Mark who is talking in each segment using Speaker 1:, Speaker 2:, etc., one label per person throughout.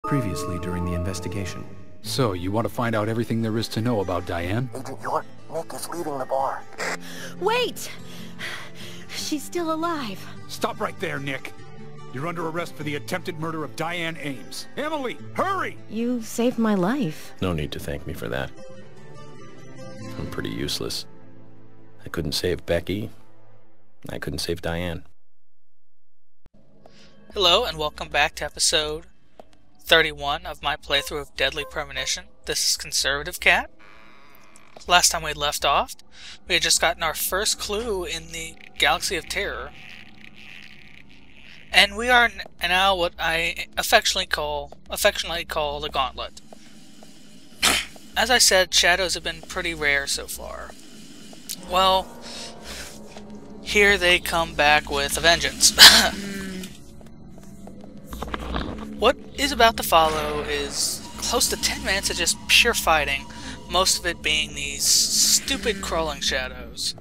Speaker 1: Previously during the investigation.
Speaker 2: So, you want to find out everything there is to know about Diane?
Speaker 3: Agent York, Nick is leaving the bar.
Speaker 4: Wait! She's still alive.
Speaker 5: Stop right there, Nick. You're under arrest for the attempted murder of Diane Ames. Emily, hurry!
Speaker 4: You saved my life.
Speaker 6: No need to thank me for that. I'm pretty useless. I couldn't save Becky. I couldn't save Diane.
Speaker 7: Hello, and welcome back to episode 31 of my playthrough of Deadly Premonition. This is Conservative Cat. Last time we left off, we had just gotten our first clue in the Galaxy of Terror. And we are now what I affectionately call the Gauntlet. As I said, shadows have been pretty rare so far. Well, here they come back with a vengeance. What is about to follow is close to 10 minutes of just pure fighting, most of it being these stupid crawling shadows.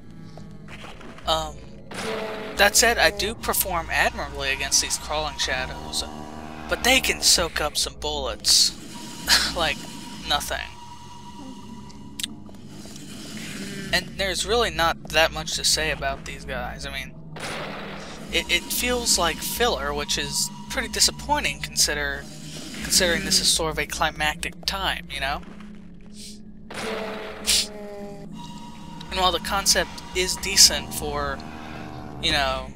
Speaker 7: That said, I do perform admirably against these crawling shadows, but they can soak up some bullets like nothing. And there's really not that much to say about these guys. I mean, it feels like filler, which is pretty disappointing considering this is sort of a climactic time, you know? And while the concept is decent for, you know,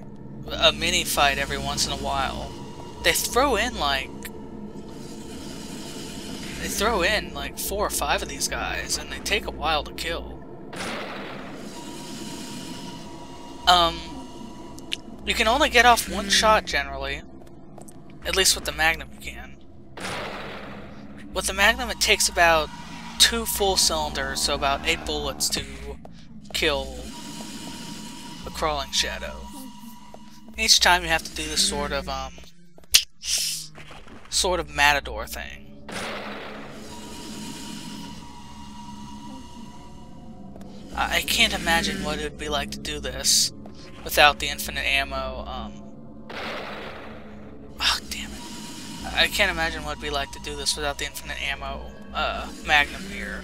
Speaker 7: a mini fight every once in a while, they throw in like 4 or 5 of these guys, and they take a while to kill. You can only get off one shot generally. At least with the Magnum you can. With the Magnum it takes about 2 full cylinders, so about 8 bullets to kill a crawling shadow. Each time you have to do this sort of matador thing. I can't imagine what it would be like to do this without the infinite ammo. Oh, damn it. I can't imagine what it'd be like to do this without the infinite ammo Magnum here.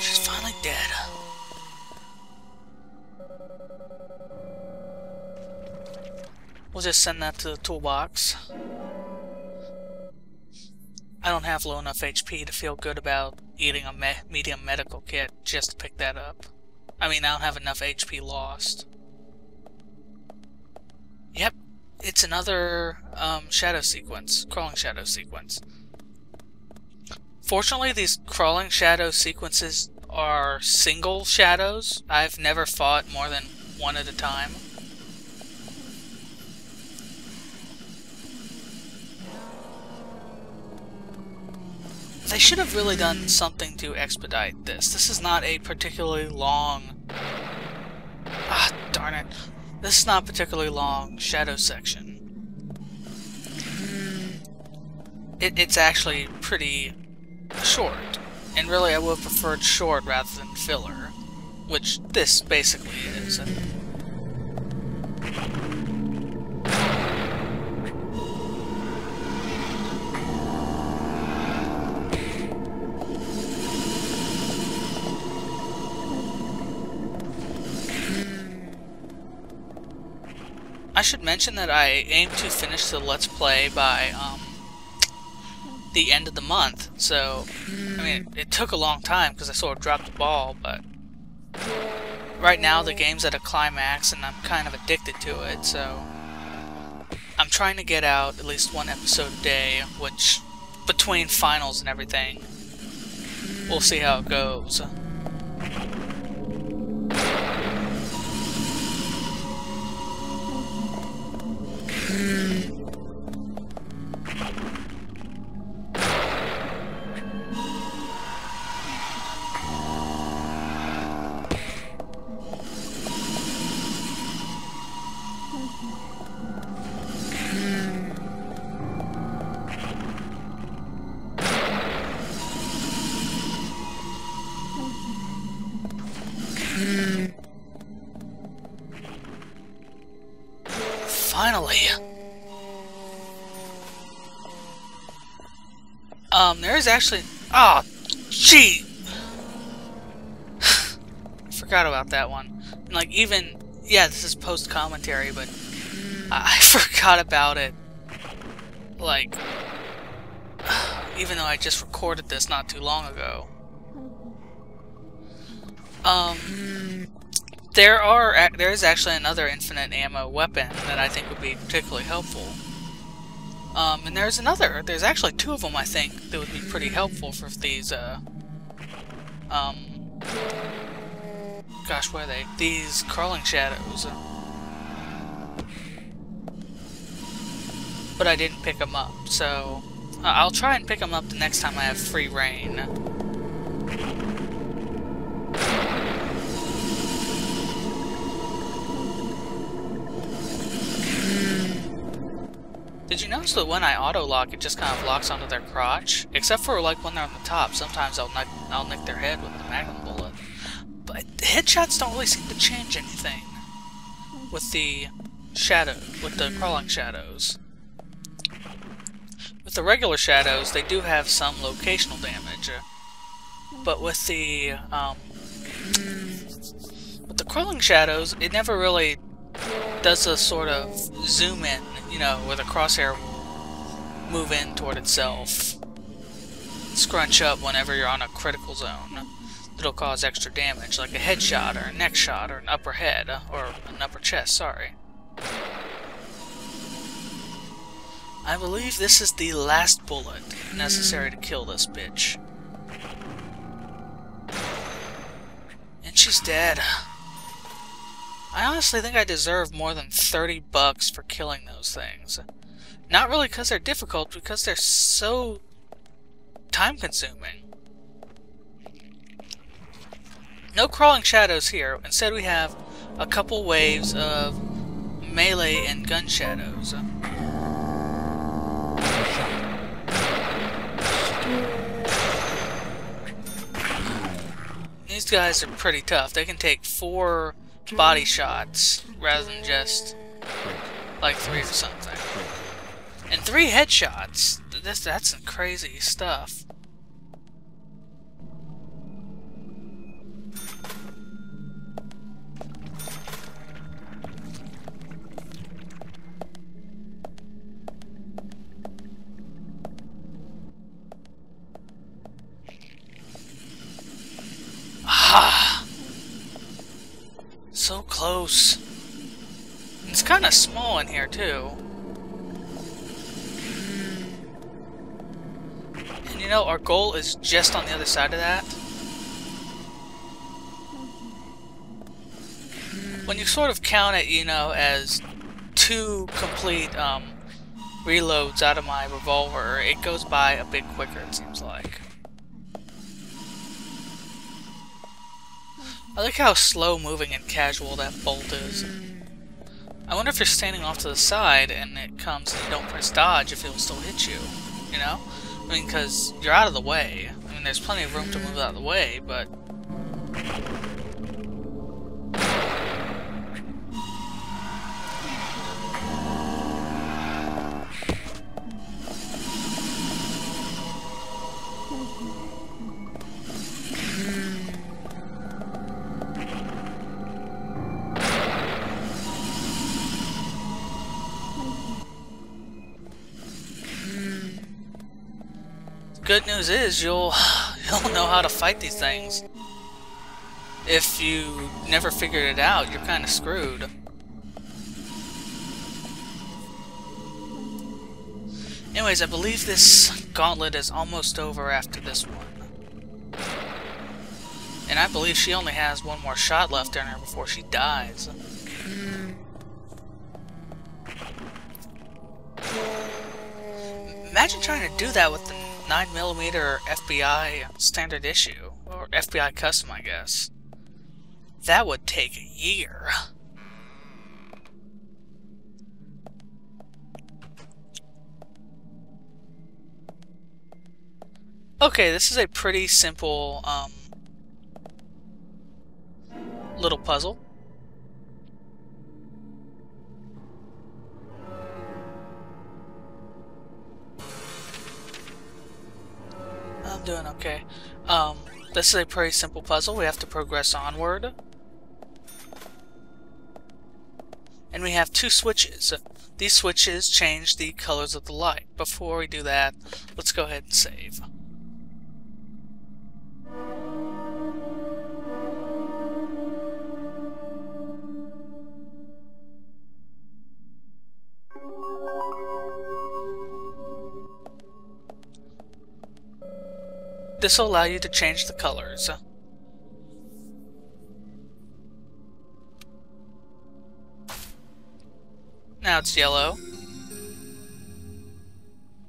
Speaker 7: She's finally dead. We'll just send that to the toolbox. I don't have low enough HP to feel good about eating a medium medical kit just to pick that up. I mean, I don't have enough HP lost. Yep, it's another shadow sequence, crawling shadow sequence. Fortunately, these crawling shadow sequences are single shadows. I've never fought more than one at a time. They should have really done something to expedite this. This is not a particularly long... Ah, darn it. This is not a particularly long shadow section. It's actually pretty short. And really I would have preferred short rather than filler. Which this basically is. I should mention that I aim to finish the Let's Play by the end of the month, so I mean it took a long time because I sort of dropped the ball, but right now the game's at a climax and I'm kind of addicted to it, so I'm trying to get out at least 1 episode a day, which between finals and everything, we'll see how it goes. Finally. There is actually... Oh, gee! Forgot about that one. And, like, even... Yeah, this is post-commentary, but... I forgot about it. Like... Even though I just recorded this not too long ago. There is actually another infinite ammo weapon that I think would be particularly helpful. And there's actually two of them I think that would be pretty helpful for these, gosh, what are they? These crawling shadows. But I didn't pick them up, so I'll try and pick them up the next time I have free reign. Did you notice that when I auto-lock, it just kind of locks onto their crotch? Except for, like, when they're on the top. Sometimes I'll nick their head with the magnum bullet. But headshots don't really seem to change anything with the crawling shadows. With the regular shadows, they do have some locational damage. But with the crawling shadows, it never really does a sort of zoom in, you know, where the crosshair will move in toward itself. Scrunch up whenever you're on a critical zone. It'll cause extra damage, like a headshot, or a neck shot, or an upper head, or an upper chest, sorry. I believe this is the last bullet necessary to kill this bitch. And she's dead. I honestly think I deserve more than $30 for killing those things. Not really because they're difficult, because they're so time-consuming. No crawling shadows here. Instead we have a couple waves of melee and gun shadows. These guys are pretty tough. They can take 4 body shots rather than just like 3 or something. And 3 headshots. That's some crazy stuff. Ah, so close. It's kind of small in here too. And you know, our goal is just on the other side of that. When you sort of count it, you know, as 2 complete reloads out of my revolver, it goes by a bit quicker, it seems like. I like how slow-moving and casual that bolt is. I wonder if you're standing off to the side and it comes and you don't press dodge if it'll still hit you, you know? I mean, because you're out of the way. I mean, there's plenty of room to move out of the way, but... Good news is you'll know how to fight these things. If you never figured it out, you're kind of screwed. Anyways, I believe this gauntlet is almost over after this one. And I believe she only has 1 more shot left in her before she dies. Imagine trying to do that with the 9mm FBI standard issue, or FBI custom, I guess. That would take a year. Okay, this is a pretty simple, little puzzle. I'm doing okay. This is a pretty simple puzzle. We have to progress onward. And we have 2 switches. These switches change the colors of the light. Before we do that, let's go ahead and save. This will allow you to change the colors. Now it's yellow.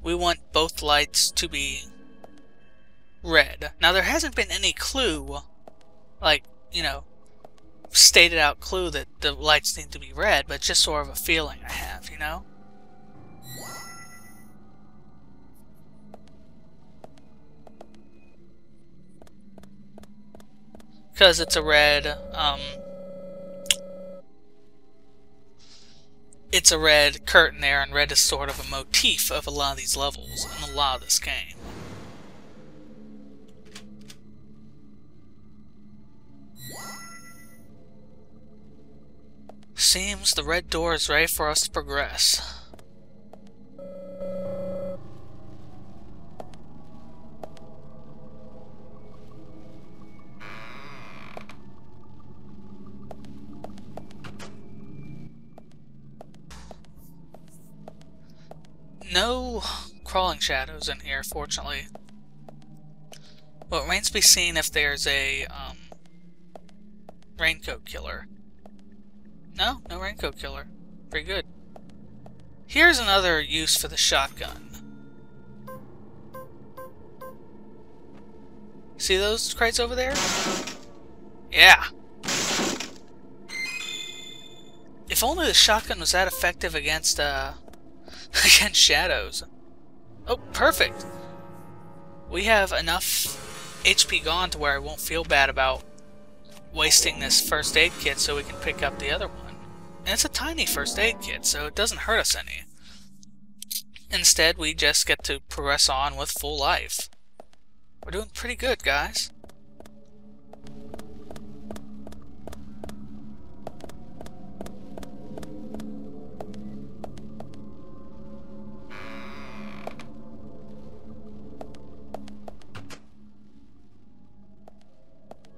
Speaker 7: We want both lights to be red. Now there hasn't been any clue, like, you know, stated out clue that the lights need to be red, but just sort of a feeling I have, you know? Because it's a red curtain there, and red is sort of a motif of a lot of these levels and a lot of this game. Seems the red door is ready for us to progress. No crawling shadows in here, fortunately. Well, it remains to be seen if there's a raincoat killer. No raincoat killer. Pretty good. Here's another use for the shotgun. See those crates over there? Yeah. If only the shotgun was that effective against against shadows. Oh, perfect. We have enough HP gone to where I won't feel bad about wasting this first aid kit so we can pick up the other one. And it's a tiny first aid kit, so it doesn't hurt us any. Instead, we just get to progress on with full life. We're doing pretty good, guys.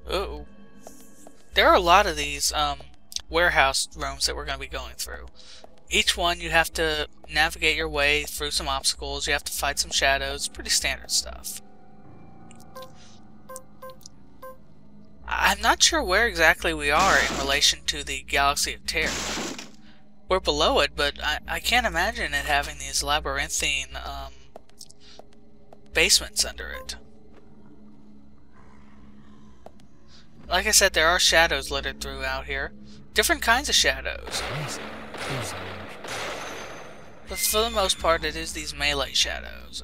Speaker 7: Uh-oh. There are a lot of these warehouse rooms that we're going to be going through. Each one you have to navigate your way through some obstacles, you have to fight some shadows, pretty standard stuff. I'm not sure where exactly we are in relation to the Galaxy of Terror. We're below it, but I can't imagine it having these labyrinthine basements under it. Like I said, there are shadows littered throughout here. Different kinds of shadows. But for the most part, it is these melee shadows.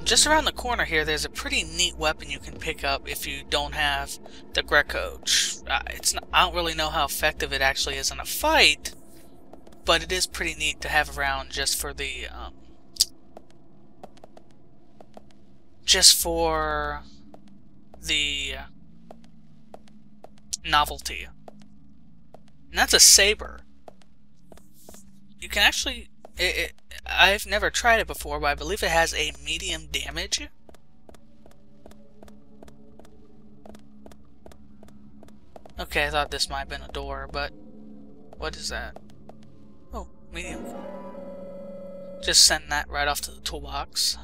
Speaker 7: Just around the corner here, there's a pretty neat weapon you can pick up if you don't have the Greco. I don't really know how effective it actually is in a fight, but it is pretty neat to have around just for the novelty. And that's a saber. You can actually... I've never tried it before, but I believe it has a medium damage. Okay, I thought this might have been a door, but... What is that? Oh, medium. Just send that right off to the toolbox.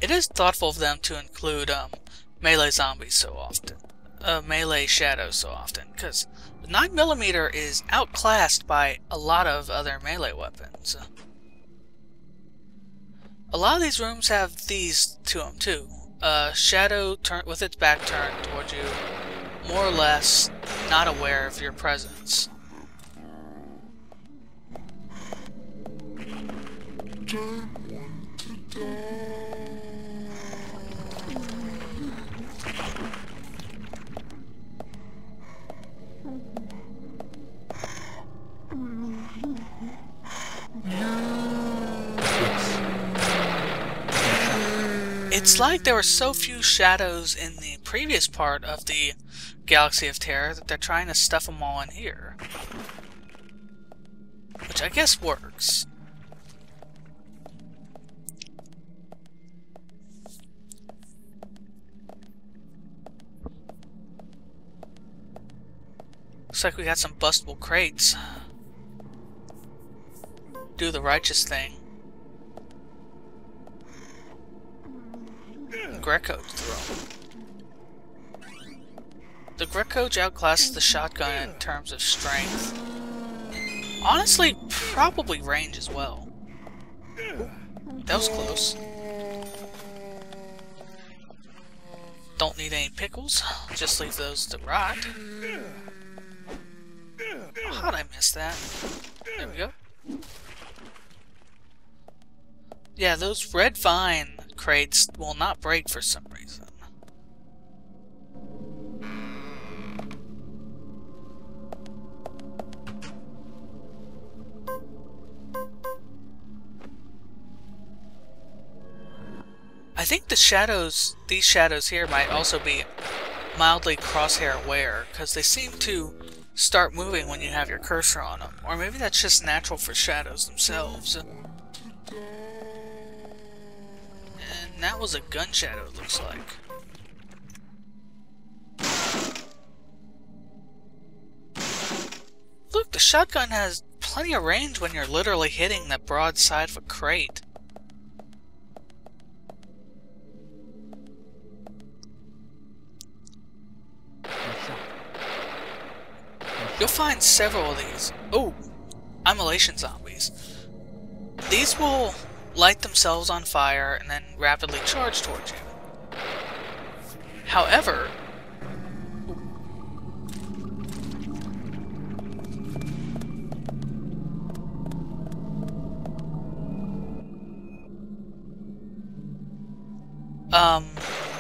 Speaker 7: It is thoughtful of them to include melee zombies so often. Melee shadows so often, because the 9mm is outclassed by a lot of other melee weapons. A lot of these rooms have these to them too. Shadow with its back turned towards you, more or less not aware of your presence. It's like there were so few shadows in the previous part of the Galaxy of Terror that they're trying to stuff them all in here. Which I guess works. Looks like we got some bustable crates. Do the righteous thing. Greco throw. The Greco outclasses the shotgun in terms of strength. Honestly, probably range as well. That was close. Don't need any pickles. Just leave those to rot. How'd I miss that? There we go. Yeah, those red vine crates will not break for some reason. I think the shadows, these shadows here might also be mildly crosshair aware, because they seem to start moving when you have your cursor on them. Or maybe that's just natural for shadows themselves. And that was a gun shadow, it looks like. Look, the shotgun has plenty of range when you're literally hitting the broad side of a crate. You'll find several of these. Oh, immolation zombies. These will light themselves on fire and then rapidly charge towards you. However,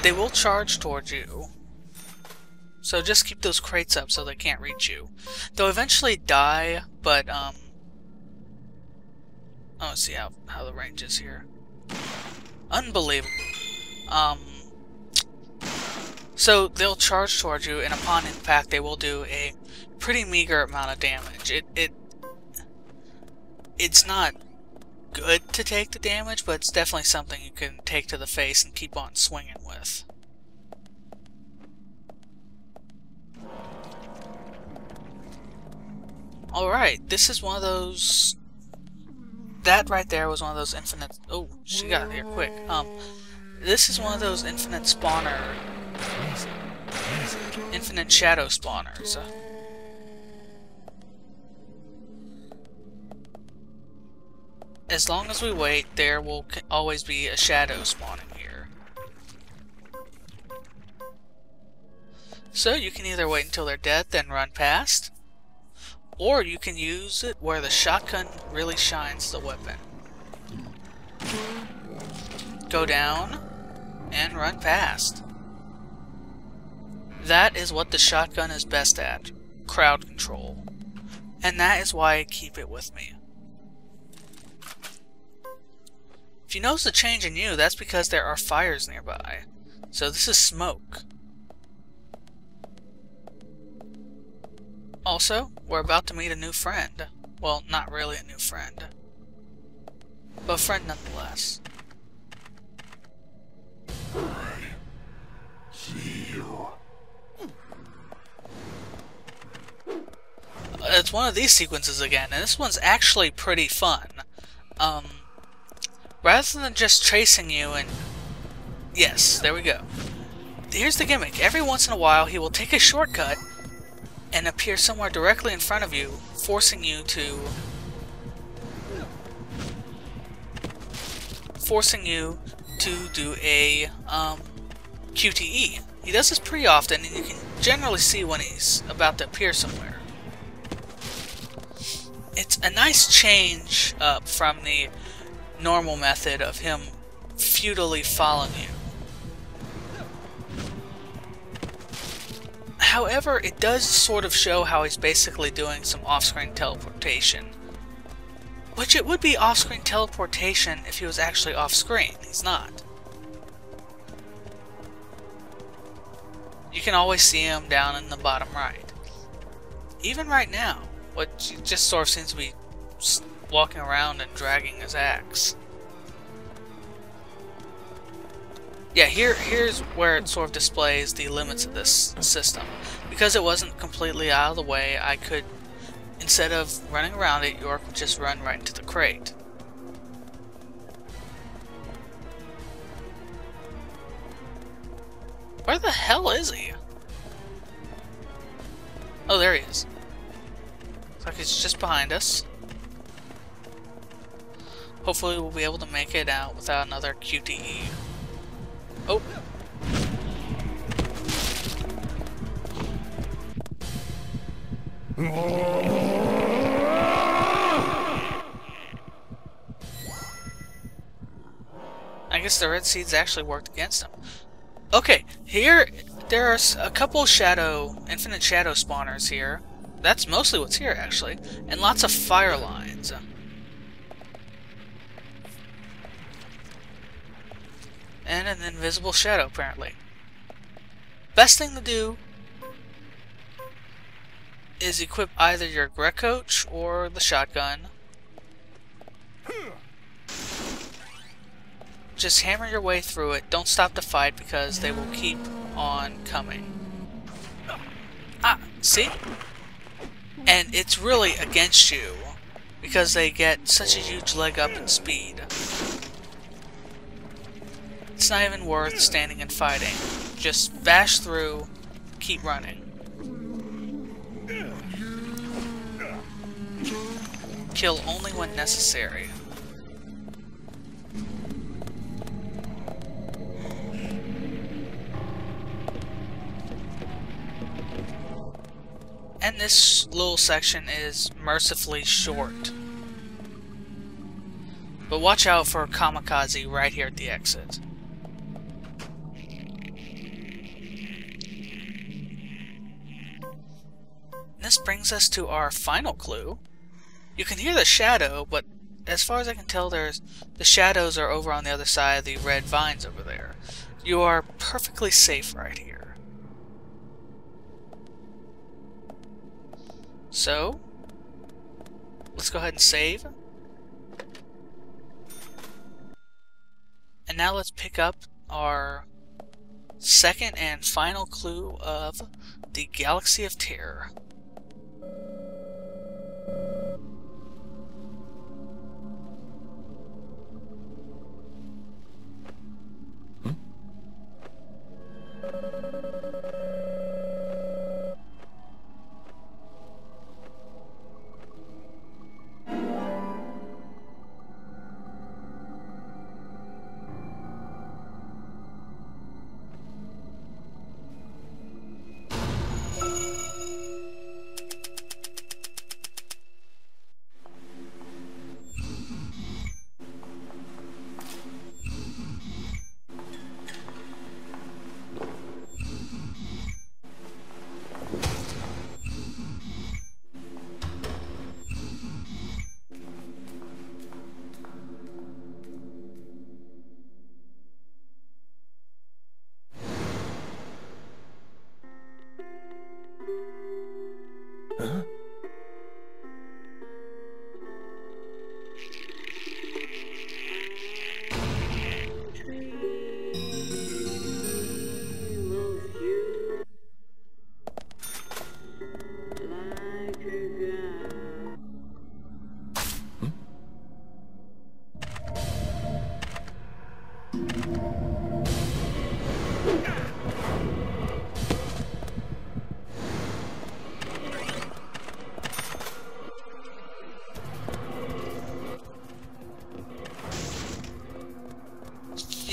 Speaker 7: they will charge towards you. So just keep those crates up so they can't reach you. They'll eventually die, but, I want to see how the range is here. Unbelievable. So they'll charge towards you, and upon impact they will do a pretty meager amount of damage. It's not good to take the damage, but it's definitely something you can take to the face and keep on swinging with. Alright, this is one of those... That right there was one of those infinite... Oh, she got here quick. This is one of those infinite spawner... Infinite shadow spawners. As long as we wait, there will always be a shadow spawning here. So you can either wait until they're dead, then run past, or you can use it where the shotgun really shines the weapon. Go down and run past. That is what the shotgun is best at, crowd control. And that is why I keep it with me. If you notice a change in you, that's because there are fires nearby. So this is smoke. Also, we're about to meet a new friend. Well, not really a new friend, but a friend nonetheless.
Speaker 3: See you.
Speaker 7: It's one of these sequences again, and this one's actually pretty fun. Rather than just chasing you and... Yes, there we go. here's the gimmick. Every once in a while, he will take a shortcut and appear somewhere directly in front of you, forcing you to do a QTE. He does this pretty often, and you can generally see when he's about to appear somewhere. It's a nice change up from the normal method of him futilely following you. However, it does sort of show how he's basically doing some off-screen teleportation. Which it would be off-screen teleportation if he was actually off-screen. He's not. You can always see him down in the bottom right. Even right now, what just sort of seems to be walking around and dragging his axe. Yeah, here's where it sort of displays the limits of this system. Because it wasn't completely out of the way, I could, instead of running around it, York would just run right into the crate. Where the hell is he? Oh, there he is. Looks like he's just behind us. Hopefully we'll be able to make it out without another QTE. Oh! I guess the red seeds actually worked against him. Okay, here there are a couple infinite shadow spawners here. That's mostly what's here, actually. And lots of fire lines. And an invisible shadow, apparently. Best thing to do is equip either your Grecoach or the shotgun. Just hammer your way through it. Don't stop the fight because they will keep on coming. Ah, see? And it's really against you because they get such a huge leg up in speed. It's not even worth standing and fighting. Just bash through, keep running. Kill only when necessary. And this little section is mercifully short. But watch out for Kamikaze right here at the exit. This brings us to our final clue. You can hear the shadow, but as far as I can tell, the shadows are over on the other side of the red vines over there. You are perfectly safe right here. So, let's go ahead and save. And now let's pick up our second and final clue of the Galaxy of Terror.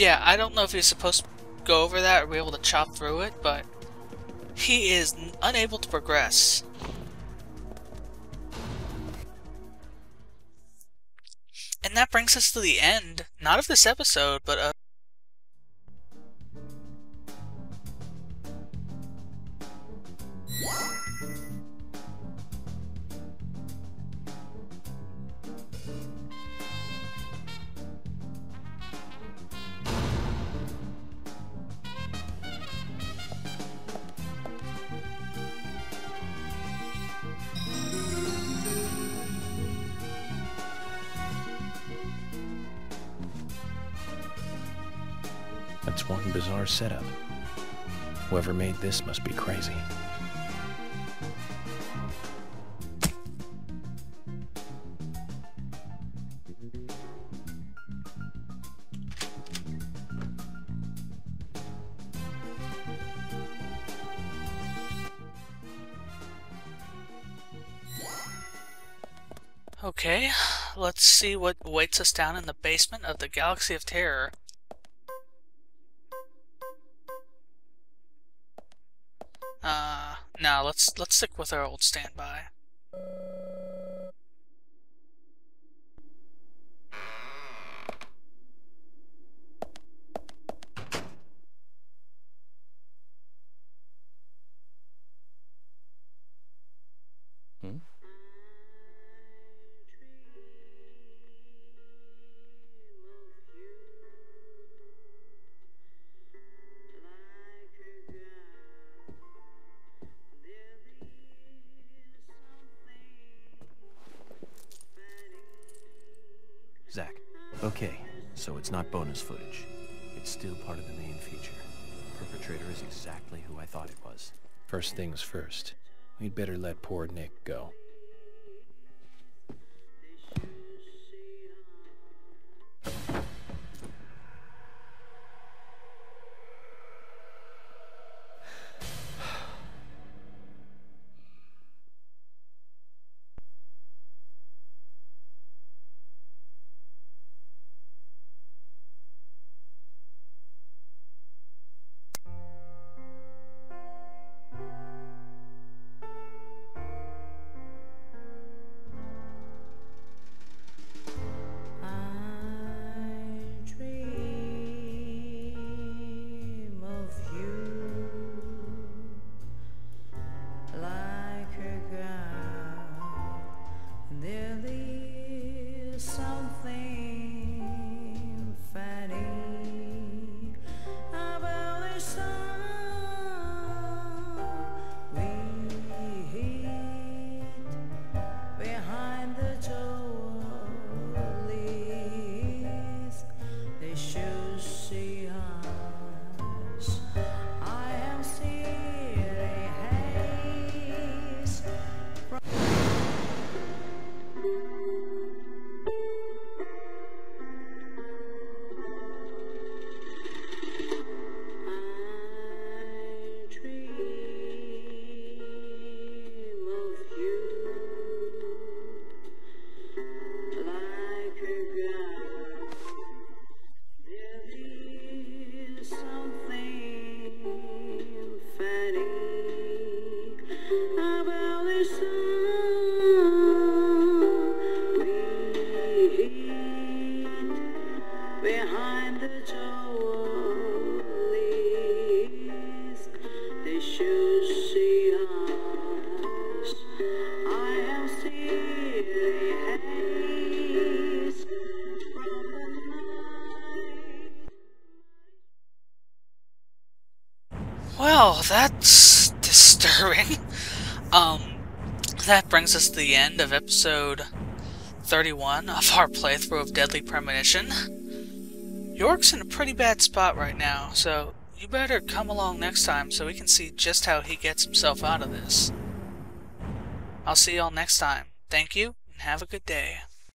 Speaker 7: Yeah, I don't know if he's supposed to go over that or be able to chop through it, but he is unable to progress. And that brings us to the end, not of this episode, but of...
Speaker 1: That's one bizarre setup. Whoever made this must be crazy.
Speaker 7: Okay, let's see what awaits us down in the basement of the Galaxy of Terror. No, let's stick with our old standby.
Speaker 1: Zach, okay, so it's not bonus footage. It's still part of the main feature. The perpetrator is exactly who I thought it was. First things first, we'd better let poor Nick go. Well, that's disturbing. That brings us to the end of episode 31 of our playthrough of Deadly Premonition. York's in a pretty bad spot right now, so you better come along next time so we can see just how he gets himself out of this. I'll see y'all next time. Thank you, and have a good day.